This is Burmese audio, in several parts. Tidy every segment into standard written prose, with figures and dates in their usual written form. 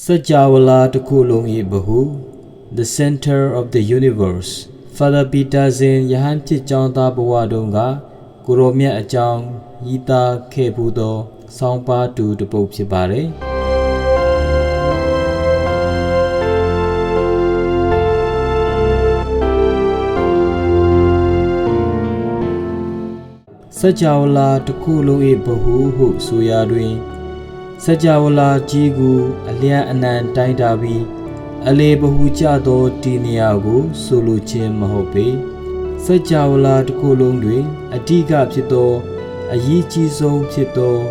Sajawala Tukulungi Bahu, the center of the universe. Father Peter Zin Yahanti Chanta Bawadunga, Kuromia Achang, Yita Kebudo, Sangpa to the Pope Sibare. Sajawala Tukulungi Bahu Hu Suyadwin. Sajawala Jigu Alia Anan Taidabi Ale Bahuja do Tiniago Soluchin Mahope Sajawala Tukulungdwin Adiga Pito Ayichi Zone Pito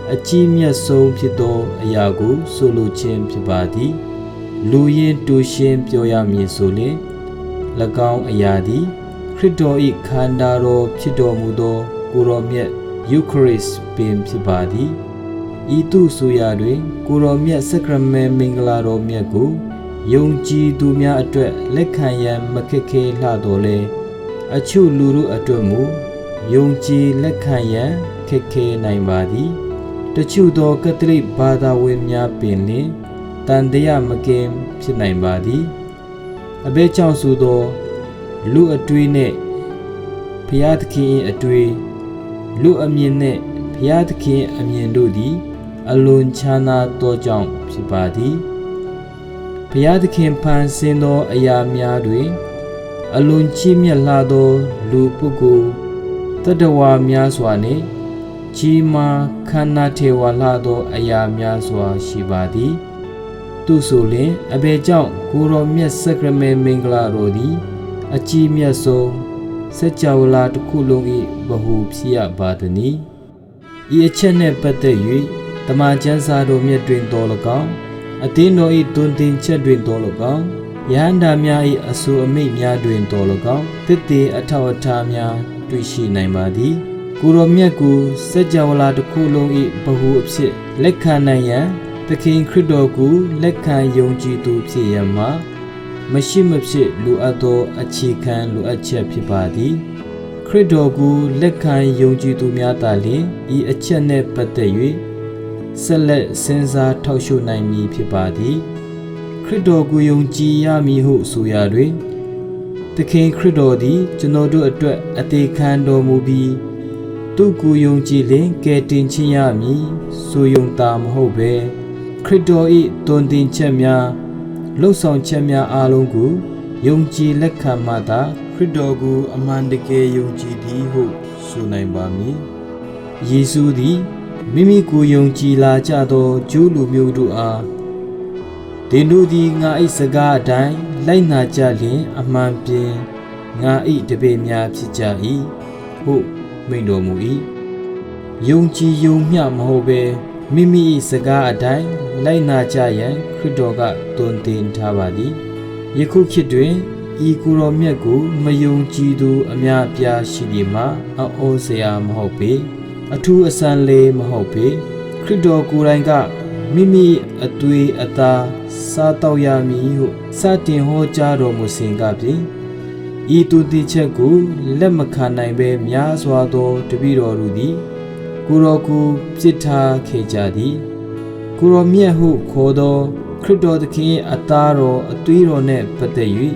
Achimia Zone Pito Ayago Soluchin Pibadi Luyin Tushin Pyoyami Sole Lagao Ayadi Krito I Kandaro Pito Mudo Kuromiet Eucharist Pim Pibadi Itu Suyadwin, Kuromia Sacrament Minglaro Miagu, Yongji Dumia Adre, Lekayam Makeke Ladole, Achu Luru Adremu, Yongji Lekaya, Keke Naimadi, the Chudo Katri Bada Wimya Pinli, Tandea Makem Pinaimadi, Abechang Sudo, Lu Adwine, Piatki Adwi, Lu Amine, Piatki Amiendudi, Alun Chana Tojang Pibadi Piadkin Pan Sino Ayamyadwi Alun Chimia Lado Lupugu Tadawa Myaswane Chima Kanate Walado Ayamyaswa Shibadi Tusule Abejang Kuro Mia Sacrament Mingla Rodi Achimia So Sajawala Tukulungi Bahu Psia Badani Iachane Patayi Tamajansa do Miadwin Dologang, Atino I Duntin Chadwin Dologang, Yanda Mia I Asu Amia Dwin Dologang, Titi Atawatamia, Twishi Naimadi, Kuromiaku, Sajawala to Kulung I Bahu Psi, Lekanaya, the King Kridogu, Lekan Yongji to Psiyama, Mashimapsi Luado Achikan Luacha Pibadi, Kridogu, Lekan Yongji to Miatali, I Achane Patayi. Select Senza Taushu Naimi Pibadi Krido Guyongji Yamihu Suyadwin The King Kridodi, Janodu Adre Atekando Mubi Tugu Yongji Lin Getin Chinyami Suyung Tam Hobe Krido I Dondin Chemya Losong Chemya Alungu Yongji Lekamada Kridogu Amandeke Yongji Di Hu Sunaibami Yesudi Mimi Gu Yongji La Jado Julu Mudua Denudi Nga Isaga Dai Laina Jali Amampi Nga I Debemia Psijai Hu Mindomui Yongji Yongmya Mahobe Mimi Isaga Dai Laina Jayan Kridoga Tontin Tabadi Yaku Kidwe Ikuro Miagu Mayongji Du Amya Pia Shidima A Osea Mahobe Atu Asanle Mahope, Krido Kuranga, Mimi Atui Ata, Satawyami, Satin Hojaro Musingabi, Itu Dichagu, Lemakanaibe, Myaswado, Tubiro Rudi, Kuroku, Psita Kejadi, Kuromiahu Kodo, Krido the King Ataro, Atuiro Ne Pateyi,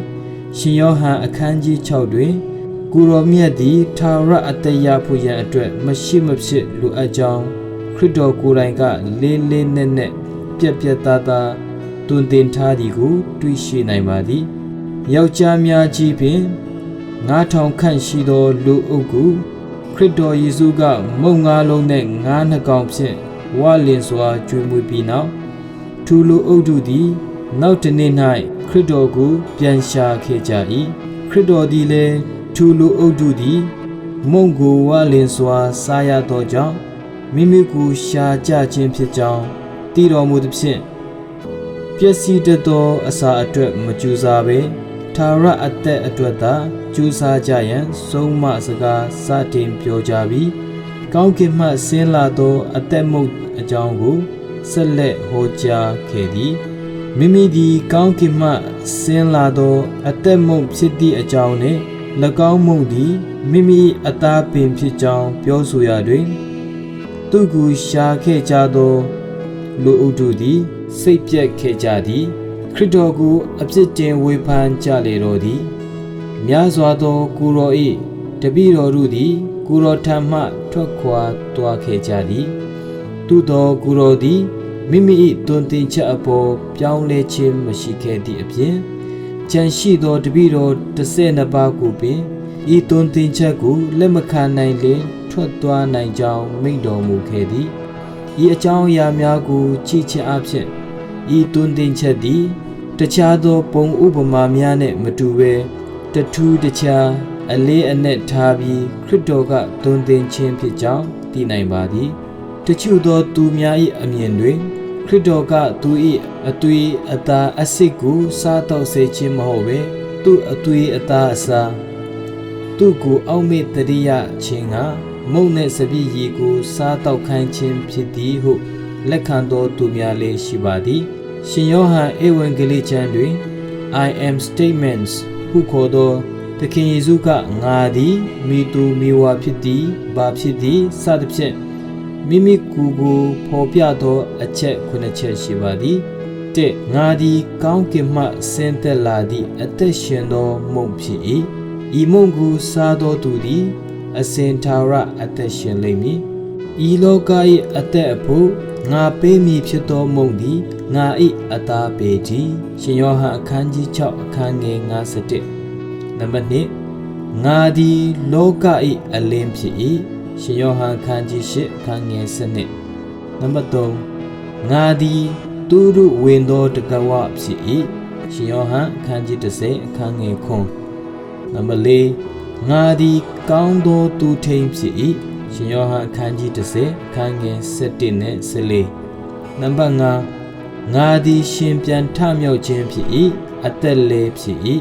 Shinyoha Akanji Chaudwe, Kuromia di Tara Ataya Puya Adre Mashimapsi Lu Ajang Krido Kuranga Lele Nene Piapiatata Tundin Tadigu Tuishi Naimadi Yaujamia Jipin Natong Kanshido Lu Ugu Krido Yizuga Monga Lone Ngana Gampse Walinswa Jumubina Tulu Ududi Nautanenai Krido Gu Piansha Kejai Krido Dile Tulu Ududi Mongo Walinswa Saya Dojang Mimiku Sha Jajin Pijang Tiro Mudipsin Piasi Dedo Asa Adre Majuzabe Tara Ate Adwata Jusa Jayan Soma Saga Satin Pyojabi Kaukima Senlado Atemo Ajangu Sele Hoja Kedi Mimi di Kaukima Senlado Atemo City Ajane Lagao Modi, Mimi Atapin Pichang, Piosuya Dwin, Tugu Shake Jado, Lu Ududi, စိတ်ပြက်ခဲ့ကြသည်ခရစ်တော်ကိုအပြစ်တင်ဝေဖန်ကြလေတော်သည်များစွာသောကိုရော၏တပည့်တော်တို့သည်ကိုရောထံမှထွက်ခွာသွားခဲ့ကြသည်သို့သောကိုရောသည်မိမိ၏တွင်တင်ချက်အပေါ်ပြောင်းလဲခြင်းမရှိခဲ့သည့်အပြင်ကြံရှိသောတပည့်တော်12ပါးကိုပင်ဤတွင်တင်ချက်ကိုလက်မခံနိုင်လျင်ထွက်သွားနိုင်ကြောင်းမိန့်တော်မူခဲ့သည်ဤအကြောင်းအရာများကိုကြည့်ခြင်းအပြင်ဤတွင်တင်ချက်သည်တခြားသောပုံဥပမာများနှင့်မတူဘဲတထူးတခြားအလေးအနက်ထားပြီးခရစ်တော်ကတွင်တင်ခြင်းဖြစ်ကြောင်းသိနိုင်ပါသည်တချို့သောသူများ၏အမြင်တွင်ခရစ်တော်ကသူ၏အသွေးအသားအစစ်ကိုစားတော့စေခြင်းမဟုတ်ဘဲသူ့အသွေးအသားအစာသူ့ကိုအောက်မေ့တရိယခြင်းကမုန့်နှင့်စပည့်ရည်ကိုစားတော့ခိုင်းခြင်းဖြစ်သည်ဟုလက်ခံသောသူများလည်းရှိပါသည်ရှင်ယောဟန်ဧဝံဂေလိကျမ်းတွင် I am statements ဟုခေါ်သောသခင်ယေရှုကငါသည်မိသူမိဝါဖြစ်သည်ဘာဖြစ်သည်စသဖြင့်မိမိကိုယ်ကိုဖော်ပြသောအချက်9ချက်ရှိပါသည်1ငါသည်ကောင်းကင်မှဆင်းသက်လာသည့်အသက်ရှင်သောမုန့်ဖြစ်၏ဤမုန့်ကိုစားသောသူသည်အစဉ်ထာဝရအသက်ရှင်လိမ့်မည်ဤလောက၏အသက်အဖို့ငါပေးမည်ဖြစ်သောမုန့်သည်ငါ၏အသားပေတည်းရှင်ယောဟန်အခန်းကြီး6အခန်းငယ်51နံပါတ်2ငါသည်လောက၏အလင်းဖြစ်၏ရှင်ယောဟန်အခန်းကြီး8အခန်းငယ်7နံပါတ်3ငါသည်သူတို့ဝင်သောတကဝဖြစ်၏ရှင်ယောဟန်အခန်းကြီး10အခန်းငယ်9နံပါတ်4ငါသည်ကောင်းသောသူထိန်ဖြစ်၏ရှင်ယောဟန်အခန်းကြီး10အခန်းငယ်7နဲ့14နံပါတ်5ငါသည်ရှင်ပြန်ထမြောက်ခြင်းဖြစ်၏အသက်လည်းဖြစ်၏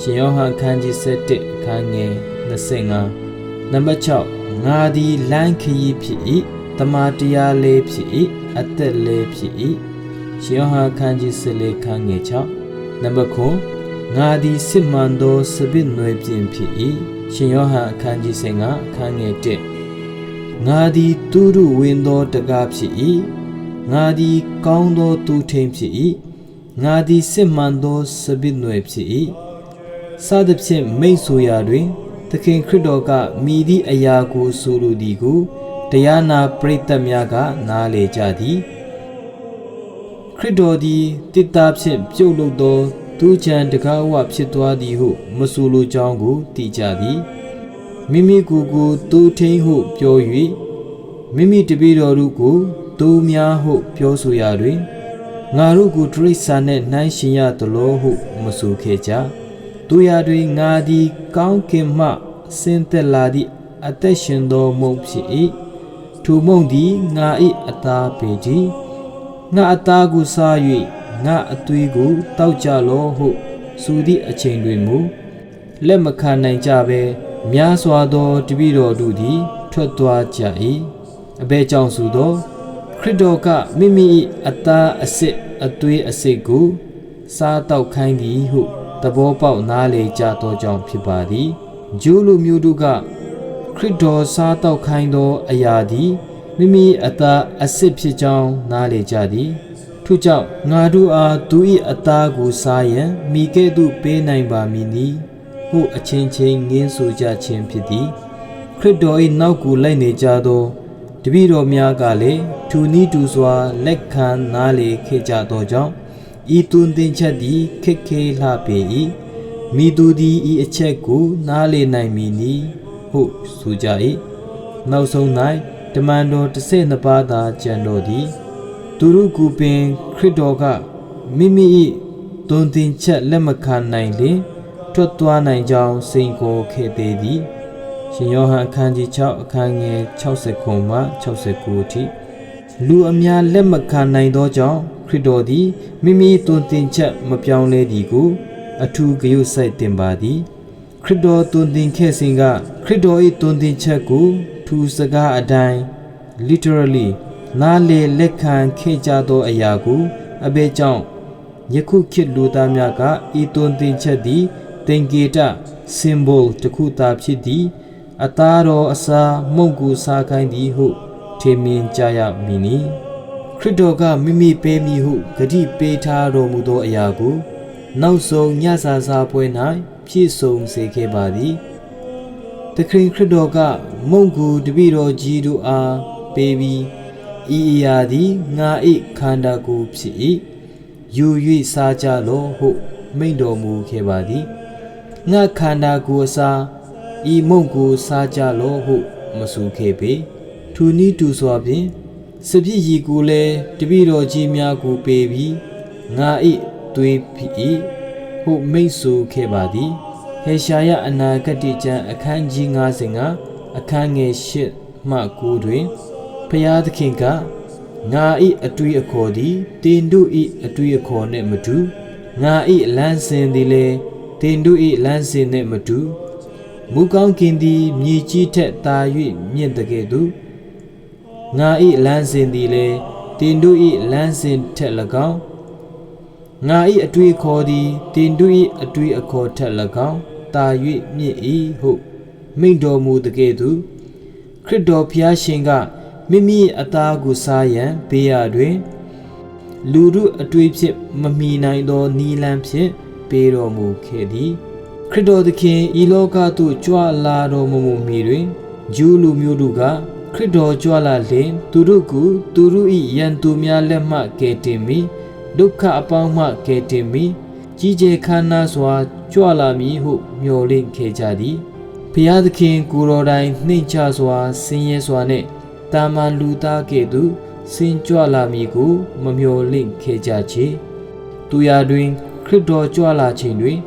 ရှင်ယောဟန်အခန်းကြီး7အခန်းငယ်25နံပါတ်6ငါသည်လမ်းခရီးဖြစ်၏တမန်တရားလည်းဖြစ်၏အသက်လည်းဖြစ်၏ရှင်ယောဟန်အခန်းကြီး14အခန်းငယ်6နံပါတ်9ငါသည်စစ်မှန်သောစပစ်နွယ်ပြင်ဖြစ်၏ရှင်ယောဟန်အခန်းကြီး15အခန်းငယ်1ငါသည်သူတို့ဝင်သောတကားဖြစ်၏ငါသည်ကောင်းသောသူထိန်ဖြစ်၏ငါသည်စစ်မှန်သောစပစ်နွယ်ဖြစ်၏စသဖြင့်မိန့်ဆိုရာတွင်သခင်ခရစ်တော်ကမိသည့်အရာကိုဆိုလိုသည်ကိုတရားနာပရိသတ်များကနားလည်ကြသည်ခရစ်တော်သည်တိတ္တဖြင့်ပြုတ်လုပ်သောသူချံတကားဝဖြစ်သွားသည်ဟုမဆိုလိုကြောင်းကိုသိကြသည်မိမိကိုယ်ကိုသူထိန်ဟုပြော၍မိမိတပည့်တော်တို့ကိုသူများဟုပြောဆိုရာတွင်ငါတို့ကိုတရိစ္ဆာန်နှင့်နှိုင်းရှင်ရသလိုဟုမဆိုခဲ့ကြသူရာတွင်ငါသည်ကောင်းကင်မှဆင်းသက်လာသည့်အသက်ရှင်သောမုန့်ဖြစ်၏ထိုမုန့်သည်ငါ၏အသားပေတည်းငါအသားကိုစား၍ငါအသွေးကိုတောက်ကြလောဟုဆိုသည့်အချိန်တွင်မူလက်မခံနိုင်ကြဘဲများစွာသောတပည့်တော်တို့သည်ထွက်သွားကြ၏အဘယ်ကြောင့်ဆိုသောခရစ်တော်ကမိမိ၏အသားအစစ်အသွေးအစစ်ကိုစားတောက်ခိုင်းသည်ဟုသဘောပေါက်နားလည်ကြသောကြောင့်ဖြစ်ပါသည်ဂျိုးလူမျိုးတို့ကခရစ်တော်စားတောက်ခိုင်းသောအရာသည်မိမိအသားအစစ်ဖြစ်ကြောင်းနားလည်ကြသည်ထို့ကြောင့်ငါတို့အားသူ၏အသားကိုစားရန်မိကဲ့သို့ပေးနိုင်ပါမည်နီဟုအချင်းချင်းငင်းဆိုကြခြင်းဖြစ်သည်ခရစ်တော်၏နောက်ကိုလိုက်နေကြသောတပည့်တော်များကလည်းထိုနည်းတူစွာလက်ခံနားလေခဲ့ကြသောကြောင့်ဤတွင်တင်ချက်သည်ခက်ခဲလှပေ၏မိသူသည်ဤအချက်ကိုနားလေနိုင်မည်နီဟုဆိုကြ၏နောက်ဆုံး၌တမန်တော်12ပါးသာကျန်တော်သည်သူတို့ကိုပင်ခရစ်တော်ကမိမိ၏တွင်တင်ချက်လက်မခံနိုင်လျင်ထွက်သွားနိုင်ကြောင်းစိန်ခေါ်ခဲ့သေးသည်ရှင်ယောဟန်အခန်းကြီး6အခန်းငယ်69မှ69အထိလူအများလက်မခံနိုင်သောကြောင့်ခရစ်တော်သည်မိမိတွင်တင်ချက်မပြောင်းလဲသည်ကိုအထူးဂရုစိုက်တင်ပါသည်ခရစ်တော်တွင်တင်ခဲ့စဉ်ကခရစ်တော်၏တွင်တင်ချက်ကိုသူစကားအတိုင်း literally နားလေလက်ခံခဲ့ကြသောအရာကိုအဘယ်ကြောင့်ယခုခေတ်လူသားများကဤတွင်တင်ချက်သည်သင်္ကေတ symbol တစ်ခုသာဖြစ်သည်အသားတော်အစာမုန့်ကိုစားခိုင်းသည်ဟုထင်မြင်ကြရမည်နီခရ ရစ်တော်ကမိမိပေးမည်ဟုဂတိပေးထားတော်မူသောအရာကိုနောက်ဆုံးညစာစားပွဲ၌ပြည့်စုံစေခဲ့ပါသည်သခင်ခရစ်တော်ကမုန့်ကိုတပည့်တော်ကြီးတို့အားပေးပြီးဤအရာသည်ငါ၏ခန္ဓာကိုယ်ဖြစ်၏ယူ၍စားကြလော့ဟုမိန့်တော်မူခဲ့ပါသည်ငါခန္ဓာကိုယ်အစားဤမုန့်ကိုစားကြလော့ဟုမဆိုခဲ့ပေထိုနည်းတူစွာဖြင့်စပြည့်ရီကိုလည်းတပည့်တော်ကြီးများကိုပေးပြီးငါ၏သွေးဖြစ်၏ဟုမိန့်ဆိုခဲ့ပါသည်ဟေရှာယအနာဂတ်ကျမ်းအခန်းကြီး55အခန်းငယ်8မှ9တွင်ဖျားသခင်ကငါ၏အတွေ့အခေါ်သည်တင်တို့၏အတွေ့အခေါ်နှင့်မတူငါ၏လမ်းစဉ်သည်လည်းတင်တို့၏လမ်းစဉ်နှင့်မတူမူကောင်းကင်သည်မြေကြီးထက်သာ၍မြင့်တကဲ့သို့ငါ၏လမ်းစဉ်သည်လည်းတင်တို့၏လမ်းစဉ်ထက်၎င်းငါ၏အတွေ့အခေါ်သည်တင်တို့၏အတွေ့အခေါ်ထက်၎င်းသာ၍မြင့်၏ဟုမိန့်တော်မူတကဲ့သို့ခရစ်တော်ဖျားရှင်ကမိမိအသားကိုစားရန်ဘေးရတွင်လူတို့အတွေ့ဖြင့်မမီနိုင်သောနီလန်းဖြင့်ပေးတော်မူခဲ့သည်ခရစ်တော်သခင်ဤလောကသို့ကြွလာတော်မူမီတွင်ဂျူးလူမျိုးတို့ကခရစ်တော်ကြွလာလျင်သူတို့ကိုသူတို့၏ရန်သူများလက်မှကယ်တင်မိဒုက္ခအပေါင်းမှကယ်တင်မိကြီးကျယ်ခမ်းနားစွာကြွလာမည်ဟုမျှော်လင့်ခဲ့ကြသည်ဘုရားသခင်ကိုယ်တော်တိုင်နှိမ့်ချစွာဆင်းရဲစွာနှင့်တာမန်လူသားကဲ့သို့ဆင်းကြွလာမည်ကိုမမျှော်လင့်ခဲ့ကြချေသူရာတွင်ခရစ်တော်ကြွလာခြင်းတွင်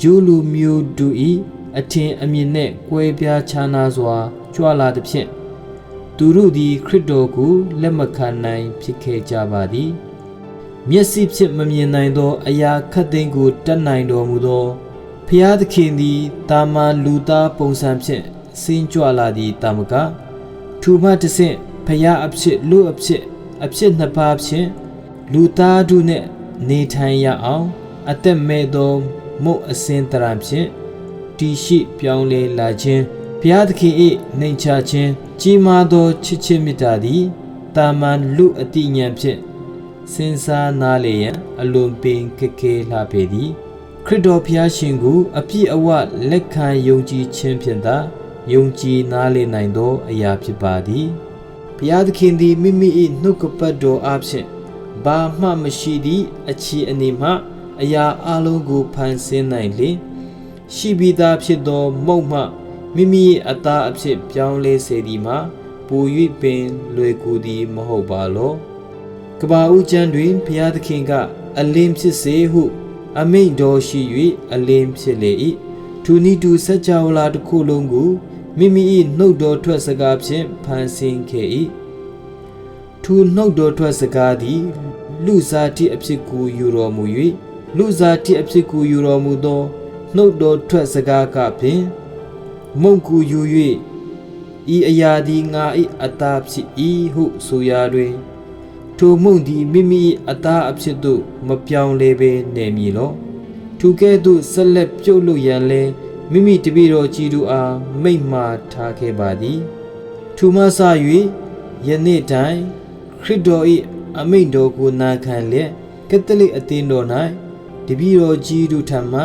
ဂျူးလူမျိုးတို့၏အထင်အမြင်နှင့်ကွဲပြားခြားနားစွာကြွလာသဖြင့်သူတို့သည်ခရစ်တော်ကိုလက်မခံနိုင်ဖြစ်ခဲ့ကြပါသည်မျက်စိဖြင့်မမြင်နိုင်သောအရာခတ်သိမ်းကိုတတ်နိုင်တော်မူသောဖျားသခင်သည်တာမန်လူသားပုံစံဖြင့်ဆင်းကြွလာသည့်တာမကထိုမှတစ်ဆင့်ဖျားအဖြစ်လူအဖြစ်နှစ်ပါးဖြင့်လူသားတို့နှင့်နေထိုင်ရအောင်အသက်မဲ့သောမုတ်အစင်တရံဖြင့်တည်ရှိပြောင်းလဲလာခြင်းဘုရားသခင်၏နှိမ်ချခြင်းကြီးမားသောချစ်ခြင်းမေတ္တာသည်တာမန်လူအတိညာဖြင့်စဉ်းစားနားလေရန်အလွန်ပင်ခက်ခဲလှပေသည်ခရစ်တော်ဘုရားရှင်ကိုအပြည့်အဝလက်ခံယုံကြည်ခြင်းဖြင့်သာယုံကြည်နားလေနိုင်သောအရာဖြစ်ပါသည်ဘုရားသခင်သည်မိမိ၏နှုတ်ကပတ်တော်အားဖြင့်ဘာမှမရှိသည့်အခြေအနေမှအရာအလုံးကိုဖန်ဆင်းနိုင်လျှင်ရှိပြီးသားဖြစ်သောမုတ်မှမိမိ၏အသားအဖြစ်ပြောင်းလဲစေသည်မှာပို၍ပင်လွယ်ကူသည်မဟုတ်ပါလောကဘာဦးကျမ်းတွင်ဘုရားသခင်ကအလင်းဖြစ်စေဟုအမိန့်တော်ရှိ၍အလင်းဖြစ်လေ၏ထိုနည်းတူစัจ java လာတစ်ခုလုံးကိုမိမိ၏နှုတ်တော်ထွက်စကားဖြင့်ဖန်ဆင်းခဲ့၏ထိုနှုတ်တော်ထွက်စကားသည်လူစားတိအဖြစ်ကိုယူတော်မူ၍လူစားတိအဖြစ်ကိုယူတော်မူသောနှုတ်တော်ထွက်စကားကဖြင့်မုန့်ကိုယူ၍ဤအရာသည်ငါ၏အသားဖြစ်၏ဟုဆိုရာတွင်ထိုမုန့်သည်မိမိအသားအဖြစ်သို့မပြောင်းလဲဘဲနေမည်လောထိုကဲ့သို့ဆက်လက်ပြုတ်လို့ရန်လဲမိမိတပည့်တော်ကြီးတို့အားမိန့်မာထားခဲ့ပါသည်ထိုမှစ၍ယနေ့တိုင်ခရစ်တော်၏အမိန့်တော်ကိုနာခံလျက်ကက်သလစ်အသင်းတော်၌တပည့်တော်ကြီးတို့ထံမှ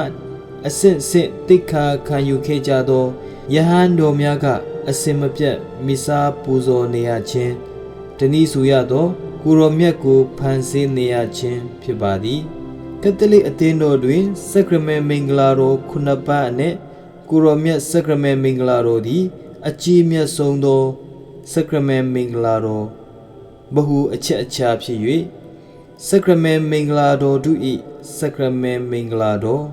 အစစ်စစ်တိတ်ခါခံယူခဲ့ကြသောယဟန်တော်များကအစင်မပြတ်မိစားပူဇော်နေရခြင်းတနည်းဆိုရသောကိုရောမြတ်ကိုဖန်ဆင်းနေရခြင်းဖြစ်ပါသည်ကက်သလစ်အသင်းတော်တွင်စက္ကရမန်မင်္ဂလာတော်ခုနှစ်ပါးနဲ့ကိုရောမြတ်စက္ကရမန်မင်္ဂလာတော်သည်အကြီးမြတ်ဆုံးသောစက္ကရမန်မင်္ဂလာတော်ဘဟုအချက်အခြာဖြစ်၍စက္ကရမန်မင်္ဂလာတော်တို့၏စက္ကရမန်မင်္ဂလာတော်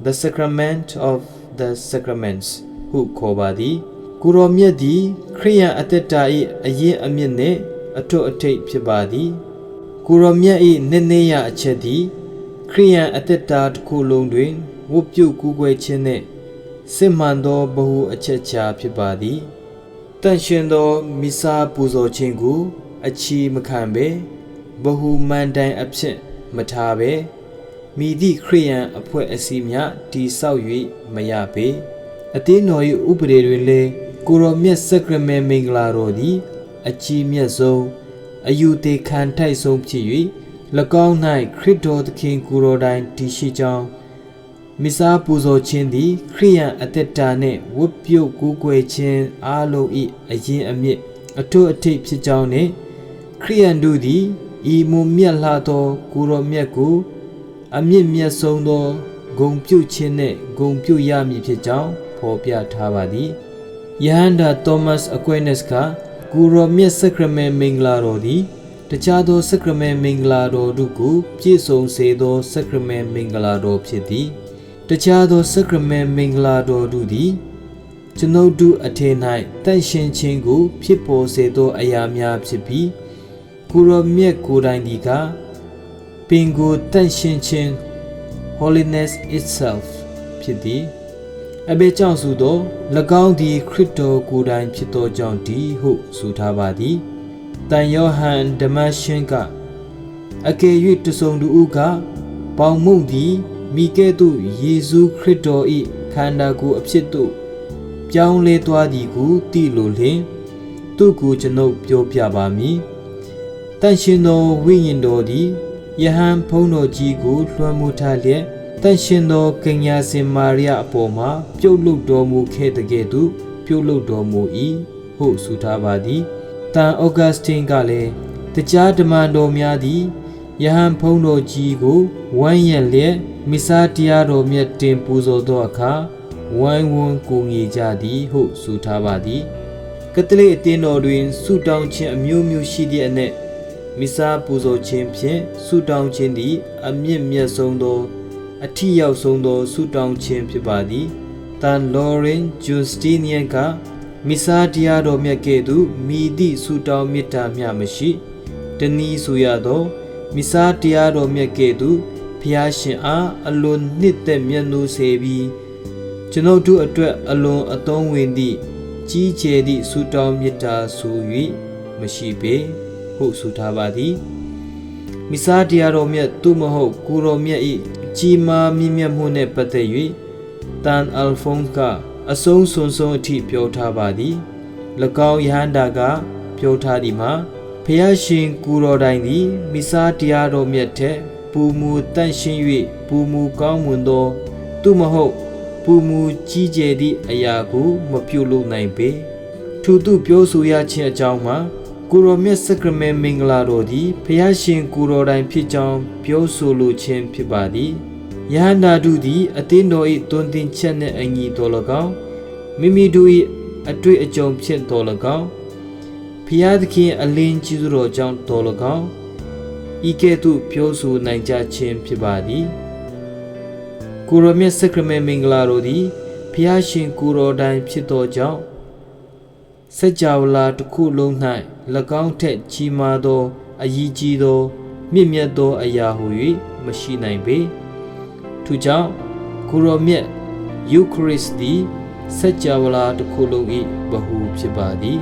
The Sacrament of the Sacraments ဟုခေါ်ပါသည်ကိုရောမြတ်သည်ခရိယန်အသက်တာ၏အရင်အမြင့်နှင့်အထွတ်အထိပ်ဖြစ်ပါသည်ကိုရောမြတ်၏နည်းနည်းရအချက်သည်ခရိယန်အသက်တာတစ်ခုလုံးတွင်ဝတ်ပြုကူးကွယ်ခြင်းနှင့်စစ်မှန်သောဘဟုအချက်ချာဖြစ်ပါသည်တန်ရှင်သောမိစားပူဇော်ခြင်းကိုအချီမခံဘဲဘဟုမန်တိုင်အဖြစ်မထားဘဲမိသည့်ခရိယန်အဖွဲ့အစည်းများတည်ဆောက်၍မရပေအသင်းတော်၏ဥပဒေတွင်လည်းကိုရောမြတ်စက္ကရမန်မင်္ဂလာတော်သည်အကြီးမြတ်ဆုံး အယူသေးခံထိုက်ဆုံးဖြစ်၍၎င်း၌ခရစ်တော်သခင်ကိုယ်တော်တိုင်တည်ရှိကြောင်းမိစားပူဇော်ခြင်းသည်ခရိယန်အသက်တာနှင့်ဝတ်ပြုတ်ကိုးကွယ်ခြင်းအားလုံး၏အရင်အမြစ်အထွတ်အထိပ်ဖြစ်ကြောင်းနှင့်ခရိယန်တို့သည်ဤမွန်မြတ်လှသောကိုယ်တော်မြတ်ကိုအမြင့်မြတ်ဆုံးသောဂုဏ်ပြုခြင်းနှင့်ဂုဏ်ပြုရမည်ဖြစ်ကြောင်းဖော်ပြထားပါသည်ယဟန်ဒါသောမတ်အကွဲနစ်ကကိုယ်တော်မြတ်စက္ကရမန်မင်္ဂလာတော်သည်တခြားသောစက္ကရမန်မင်္ဂလာတော်တို့ကိုပြည့်စုံစေသောစက္ကရမန်မင်္ဂလာတော်ဖြစ်သည်တခြားသောစက္ကရမန်မင်္ဂလာတော်တို့သည်ကျွန်ုပ်တို့အထင်၌တန့်ရှင်းခြင်းကိုဖြစ်ပေါ်စေသောအရာများဖြစ်ပြီးကိုယ်တော်မြတ်ကိုယ်တိုင်ဒီကပင်ကိုတန့်ရှင်းခြင်း holiness itself ဖြစ်သည်အဘယ်ကြောင့်ဆိုသော၎င်းသည်ခရစ်တော်ကိုယ်တိုင်ဖြစ်သောကြောင့်ဒီဟုဆိုထားပါသည်တန်ယောဟန်ဓမ္မရှင်ကအကယ်၍တဆုံသူကပေါင်မုံသည်မိကဲ့သို့ယေရှုခရစ်တော်၏ခန္ဓာကိုယ်အဖြစ်သို့ပြောင်းလဲသွားသည်ကိုသိလိုလျှင်သူ့ကိုကျွန်ုပ်ပြောပြပါမည်တန်ရှင်သောဝိညာဉ်တော်သည်ယဟန်ဘုန်းတော်ကြီးကိုလွှမ်းမိုးထားလျက်တန်ရှင်သောကညာစင်မာရိယအပေါ်မှာပြုတ်လုတော်မူခဲ့တဲ့ကဲ့သို့ပြုတ်လုတော်မူ၏ဟုဆိုထားပါသည်တန်ဩဂတ်စတင်ကလည်းတရားဓမ္မတော်များသည်ယဟန်ဘုန်းတော်ကြီးကိုဝိုင်းရံလျက်မိစားတရားတော်မြတ်တင်ပူဇော်သောအခါဝိုင်းဝန်းကိုငေကြသည်ဟုဆိုထားပါသည်ကက်သလစ်အသင်းတော်တွင်ဆုတောင်းခြင်းအမျိုးမျိုးရှိသည့်အနက်မိစားပူဇော်ခြင်းဖြင့်ဆုတောင်းခြင်းသည်အမြင့်မြတ်ဆုံးသောအထီးရောက်ဆုံးသောဆုတောင်းခြင်းဖြစ်ပါသည်တန်လော်ရင်ဂျွန်စတီနီယန်ကမိစားတရားတော်မြတ်ကဲ့သို့မိသည့်ဆုတောင်းမေတ္တာမျှမရှိတနည်းဆိုရသောမိစားတရားတော်မြတ်ကဲ့သို့ဖျားရှင်အားအလွန်နှစ်သက်မြတ်နိုးစေပြီးကျွန်ုပ်တို့အတွက်အလွန်အသုံးဝင်သည့်ကြီးကျယ်သည့်ဆုတောင်းမေတ္တာဆို၍မရှိပေဟုဆိုထားပါသည်မိစားတရားတော်မြတ်သို့မဟုတ်ကိုယ်တော်မြတ်၏ကြီးမားမြင့်မြတ်မှုနှင့်ပတ်သက်၍တန်အယ်ဖုန်ကအဆုံးစွန်ဆုံးအထိပြောထားပါသည်၎င်းယဟန္တာကပြောထားသည်မှာဖျားရှင်ကိုယ်တော်တိုင်သည်မိစားတရားတော်မြတ်ထက်ပူမူတန့်ရှင်း၍ပူမူကောင်းမွန်သောသို့မဟုတ်ပူမူကြီးကျယ်သည့်အရာကိုမပြုလုပ်နိုင်ပေထို့သူပြောဆိုရခြင်းအကြောင်းမှာကိုရောမြတ်စက္ကရမန်မင်္ဂလာတော်သည်ဖျားရှင်ကိုရောတိုင်ဖြစ်ကြောင်းပြောဆိုလိုခြင်းဖြစ်ပါသည်ယဟန္တာတို့သည်အသင်းတော်၏တွင်တင်ချက်နှင့်အညီတော်၎င်းမိမိတို့၏အတွေ့အကြုံဖြစ်တော်၎င်းဖျားသခင်အလင်းကြီးစွာတော်ကြောင့်တော်၎င်းဤကဲ့သို့ပြောဆိုနိုင်ကြခြင်းဖြစ်ပါသည်ကိုရောမြတ်စက္ကရမန်မင်္ဂလာတော်သည်ဖျားရှင်ကိုရောတိုင်ဖြစ်သောကြောင့်စัจ java လာတစ်ခုလုံး၌၎င်းထက်ကြီးမားသောအရေးကြီးသောမြင့်မြတ်သောအရာဟု၍မရှိနိုင်ပေထို့ကြောင့်ကိုရောမြတ်ယူခရစ်သည်စัจ java လာတစ်ခုလုံး၏ဗဟုဖြစ်ပါသည်